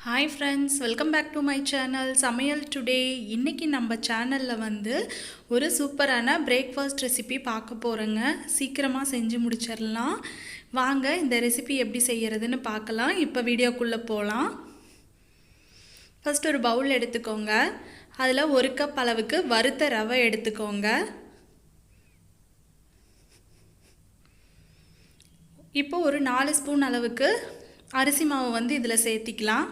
Hi friends, welcome back to my channel சமையல் today. இன்றைக்கி நம்ம சேனலில் வந்து ஒரு சூப்பரான பிரேக்ஃபாஸ்ட் ரெசிபி பார்க்க போகிறோங்க. சீக்கிரமாக செஞ்சு முடிச்சிடலாம். வாங்க இந்த ரெசிபி எப்படி செய்கிறதுன்னு பார்க்கலாம். இப்போ வீடியோக்குள்ளே போகலாம். ஃபஸ்ட் ஒரு பவுல் எடுத்துக்கோங்க. அதில் 1 கப் அளவுக்கு வறுத்த ரவை எடுத்துக்கோங்க. இப்போ ஒரு 4 ஸ்பூன் அளவுக்கு அரிசி மாவு வந்து இதில் சேர்த்திக்கலாம்.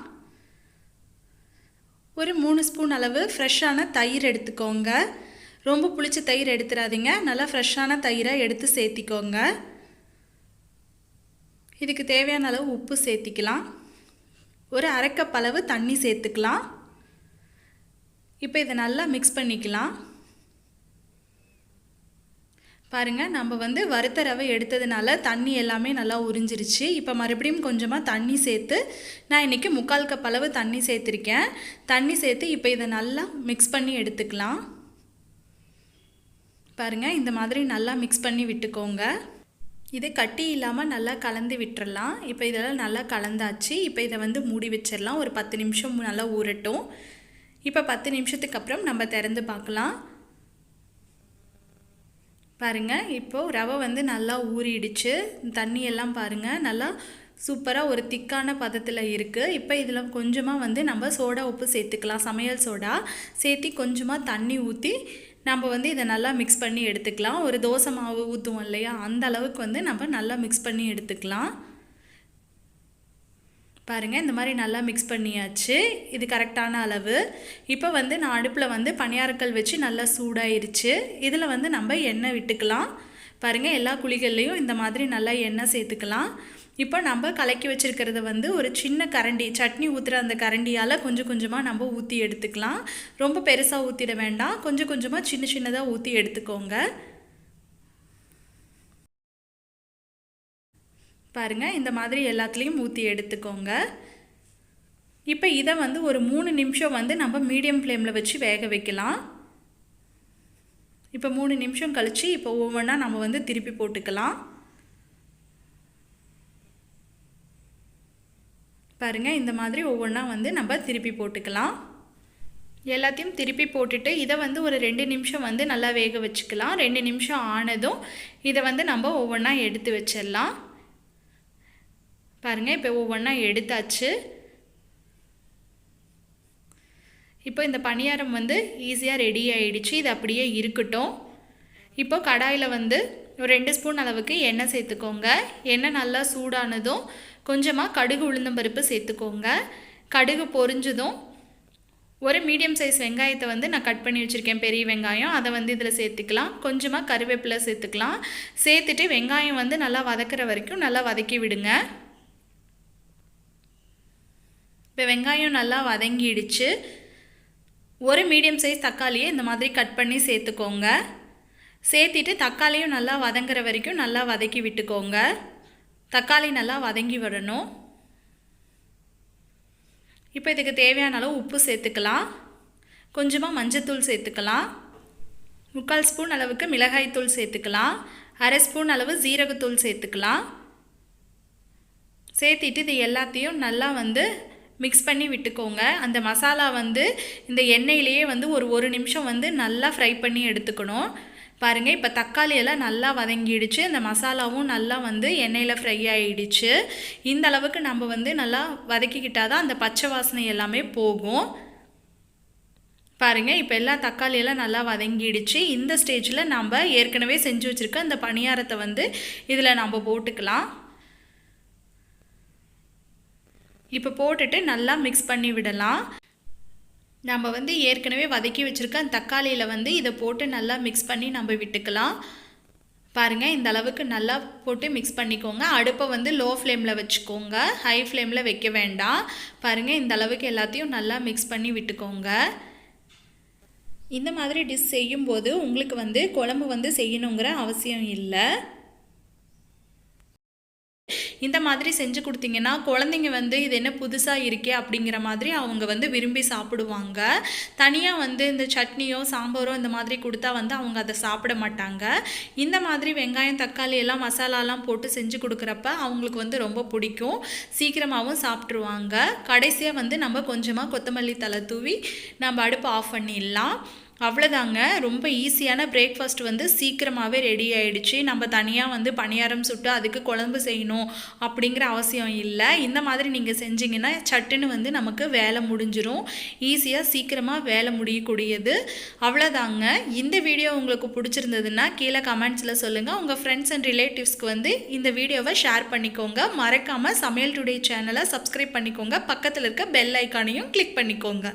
ஒரு 3 ஸ்பூன் அளவு ஃப்ரெஷ்ஷான தயிர் எடுத்துக்கோங்க. ரொம்ப புளிச்ச தயிர் எடுத்துடாதீங்க, நல்லா ஃப்ரெஷ்ஷான தயிரை எடுத்து சேர்த்திக்கோங்க. இதுக்கு தேவையான அளவு உப்பு சேர்த்திக்கலாம். ஒரு 1/2 கப் அளவு தண்ணி சேர்த்துக்கலாம். இப்போ இதை நல்லா மிக்ஸ் பண்ணிக்கலாம். பாருங்கள், நம்ம வந்து வறுத்த ரவை எடுத்ததுனால தண்ணி எல்லாமே நல்லா உறிஞ்சிருச்சு. இப்போ மறுபடியும் கொஞ்சமாக தண்ணி சேர்த்து நான் இன்றைக்கி 3/4 கப் அளவு தண்ணி சேர்த்துருக்கேன். தண்ணி சேர்த்து இப்போ இதை நல்லா மிக்ஸ் பண்ணி எடுத்துக்கலாம். பாருங்கள், இந்த மாதிரி நல்லா மிக்ஸ் பண்ணி விட்டுக்கோங்க. இது கட்டி இல்லாமல் நல்லா கலந்து விட்டுறலாம். இப்போ இதெல்லாம் நல்லா கலந்தாச்சு. இப்போ இதை வந்து மூடி வச்சிடலாம். ஒரு 10 நிமிஷம் நல்லா ஊறட்டும். இப்போ 10 நிமிஷத்துக்கு அப்புறம் நம்ம திறந்து பார்க்கலாம். பாருங்கள், இப்போது ரவை வந்து நல்லா ஊறிடுச்சு. தண்ணியெல்லாம் பாருங்கள் நல்லா சூப்பராக ஒரு திக்கான பதத்தில் இருக்குது. இப்போ இதில் கொஞ்சமாக வந்து நம்ம சோடா உப்பு சேர்த்துக்கலாம். சமையல் சோடா சேர்த்து கொஞ்சமாக தண்ணி ஊற்றி நம்ம வந்து இதை நல்லா மிக்ஸ் பண்ணி எடுத்துக்கலாம். ஒரு தோசை மாவு ஊற்றுவோம் இல்லையா, அந்த அளவுக்கு வந்து நம்ம நல்லா மிக்ஸ் பண்ணி எடுத்துக்கலாம். பாருங்கள், இந்த மாதிரி நல்லா மிக்ஸ் பண்ணியாச்சு. இது கரெக்டான அளவு. இப்போ வந்து நான் அடுப்பில் வந்து பணியாரக்கல் வச்சு நல்லா சூடாயிருச்சு. இதில் வந்து நம்ம எண்ணெய் விட்டுக்கலாம். பாருங்கள், எல்லா குழிகள்லேயும் இந்த மாதிரி நல்லா எண்ணெய் சேர்த்துக்கலாம். இப்போ நம்ம கலக்கி வச்சுருக்கிறத வந்து ஒரு சின்ன கரண்டி, சட்னி ஊற்றுற அந்த கரண்டியால் கொஞ்சம் கொஞ்சமாக நம்ம ஊற்றி எடுத்துக்கலாம். ரொம்ப பெருசாக ஊற்றிட வேண்டாம், கொஞ்சம் கொஞ்சமாக சின்ன சின்னதாக ஊற்றி எடுத்துக்கோங்க. பாருங்கள், இந்த மாதிரி எல்லாத்துலேயும் ஊற்றி எடுத்துக்கோங்க. இப்போ இதை வந்து ஒரு 3 நிமிஷம் வந்து நம்ம மீடியம் ஃப்ளேமில் வச்சு வேக வைக்கலாம். இப்போ 3 நிமிஷம் கழித்து இப்போ ஒவ்வொன்றா நம்ம வந்து திருப்பி போட்டுக்கலாம். பாருங்கள், இந்த மாதிரி ஒவ்வொன்றா வந்து நம்ம திருப்பி போட்டுக்கலாம். எல்லாத்தையும் திருப்பி போட்டுட்டு இதை வந்து ஒரு 2 நிமிஷம் வந்து நல்லா வேக வச்சுக்கலாம். 2 நிமிஷம் ஆனதும் இதை வந்து நம்ம ஒவ்வொன்றா எடுத்து வச்சிடலாம். பாருங்கள், இப்போ ஒவ்வொன்றா எடுத்தாச்சு. இப்போ இந்த பணியாரம் வந்து ஈஸியாக ரெடி ஆகிடுச்சு. இது அப்படியே இருக்கட்டும். இப்போ கடாயில் வந்து ஒரு 2 ஸ்பூன் அளவுக்கு எண்ணெய் சேர்த்துக்கோங்க. எண்ணெய் நல்லா சூடானதும் கொஞ்சமாக கடுகு உளுந்தம்பருப்பு சேர்த்துக்கோங்க. கடுகு பொரிஞ்சதும் ஒரு மீடியம் சைஸ் வெங்காயத்தை வந்து நான் கட் பண்ணி வச்சுருக்கேன், பெரிய வெங்காயம். அதை வந்து இதில் சேர்த்துக்கலாம். கொஞ்சமாக கருவேப்பிலை சேர்த்துக்கலாம். சேர்த்துட்டு வெங்காயம் வந்து நல்லா வதக்கிற வரைக்கும் நல்லா வதக்கி விடுங்க. இப்போ வெங்காயம் நல்லா வதங்கிடுச்சு. ஒரு மீடியம் சைஸ் தக்காளியை இந்த மாதிரி கட் பண்ணி சேர்த்துக்கோங்க. சேர்த்திட்டு தக்காளியும் நல்லா வதங்குற வரைக்கும் நல்லா வதக்கி விட்டுக்கோங்க. தக்காளி நல்லா வதங்கி வரணும். இப்போ இதுக்கு தேவையான அளவு உப்பு சேர்த்துக்கலாம். கொஞ்சமாக மஞ்சத்தூள் சேர்த்துக்கலாம். 3/4 ஸ்பூன் அளவுக்கு மிளகாய்த்தூள் சேர்த்துக்கலாம். 1/2 ஸ்பூன் அளவு ஜீரகத்தூள் சேர்த்துக்கலாம். சேர்த்திட்டு இது எல்லாத்தையும் நல்லா வந்து மிக்ஸ் பண்ணி விட்டுக்கோங்க. அந்த மசாலா வந்து இந்த எண்ணெயிலேயே வந்து ஒரு நிமிஷம் வந்து நல்லா ஃப்ரை பண்ணி எடுத்துக்கணும். பாருங்கள், இப்போ தக்காளி எல்லாம் நல்லா வதங்கிடுச்சு. இந்த மசாலாவும் நல்லா வந்து எண்ணெயில் ஃப்ரை ஆகிடுச்சு. இந்த அளவுக்கு நம்ம வந்து நல்லா வதக்கிக்கிட்டால் தான் அந்த பச்சை வாசனை எல்லாமே போகும். பாருங்கள், இப்போ எல்லா தக்காளியெல்லாம் நல்லா வதங்கிடுச்சு. இந்த ஸ்டேஜில் நம்ம ஏற்கனவே செஞ்சு வச்சுருக்க அந்த பணியாரத்தை வந்து இதில் நம்ம போட்டுக்கலாம். இப்போ போட்டுட்டு நல்லா மிக்ஸ் பண்ணி விடலாம். நம்ம வந்து ஏற்கனவே வதக்கி வச்சுருக்க அந்த தக்காளியில் வந்து இதை போட்டு நல்லா மிக்ஸ் பண்ணி நம்ம விட்டுக்கலாம். பாருங்கள், இந்த அளவுக்கு நல்லா போட்டு மிக்ஸ் பண்ணிக்கோங்க. அடுப்பை வந்து லோ ஃப்ளேமில் வச்சுக்கோங்க, ஹை ஃப்ளேமில் வைக்க வேண்டாம். பாருங்கள், இந்த அளவுக்கு எல்லாத்தையும் நல்லா மிக்ஸ் பண்ணி விட்டுக்கோங்க. இந்த மாதிரி டிஷ் செய்யும்போது உங்களுக்கு வந்து குழம்பு வந்து செய்யணுங்கிற அவசியம் இல்லை. இந்த மாதிரி செஞ்சு கொடுத்தீங்கன்னா குழந்தைங்க வந்து இது என்ன புதுசாக இருக்கே அப்படிங்கிற மாதிரி அவங்க வந்து விரும்பி சாப்பிடுவாங்க. தனியாக வந்து இந்த சட்னியோ சாம்பாரோ இந்த மாதிரி கொடுத்தா வந்து அவங்க அதை சாப்பிட மாட்டாங்க. இந்த மாதிரி வெங்காயம் தக்காளி எல்லாம் மசாலாலாம் போட்டு செஞ்சு கொடுக்குறப்ப அவங்களுக்கு வந்து ரொம்ப பிடிக்கும். சீக்கிரமாகவும் சாப்பிட்ருவாங்க. கடைசியாக வந்து நம்ம கொஞ்சமாக கொத்தமல்லி தழை தூவி நம்ம அடுப்பு ஆஃப் பண்ணிடலாம். அவ்வளோதாங்க. ரொம்ப ஈஸியான பிரேக்ஃபாஸ்ட் வந்து சீக்கிரமாகவே ரெடி ஆகிடுச்சு. நம்ம தனியாக வந்து பணியாரம் சுட்டு அதுக்கு குழம்பு செய்யணும் அப்படிங்கிற அவசியம் இல்லை. இந்த மாதிரி நீங்கள் செஞ்சிங்கன்னா சட்டுன்னு வந்து நமக்கு வேலை முடிஞ்சிடும். ஈஸியாக சீக்கிரமாக வேலை முடியக்கூடியது. அவ்வளோதாங்க. இந்த வீடியோ உங்களுக்கு பிடிச்சிருந்ததுன்னா கீழே கமெண்ட்ஸில் சொல்லுங்கள். உங்கள் ஃப்ரெண்ட்ஸ் அண்ட் ரிலேட்டிவ்ஸ்க்கு வந்து இந்த வீடியோவை ஷேர் பண்ணிக்கோங்க. மறக்காமல் சமையல் டுடே சேனலை சப்ஸ்கிரைப் பண்ணிக்கோங்க. பக்கத்தில் இருக்க பெல் ஐக்கானையும் கிளிக் பண்ணிக்கோங்க.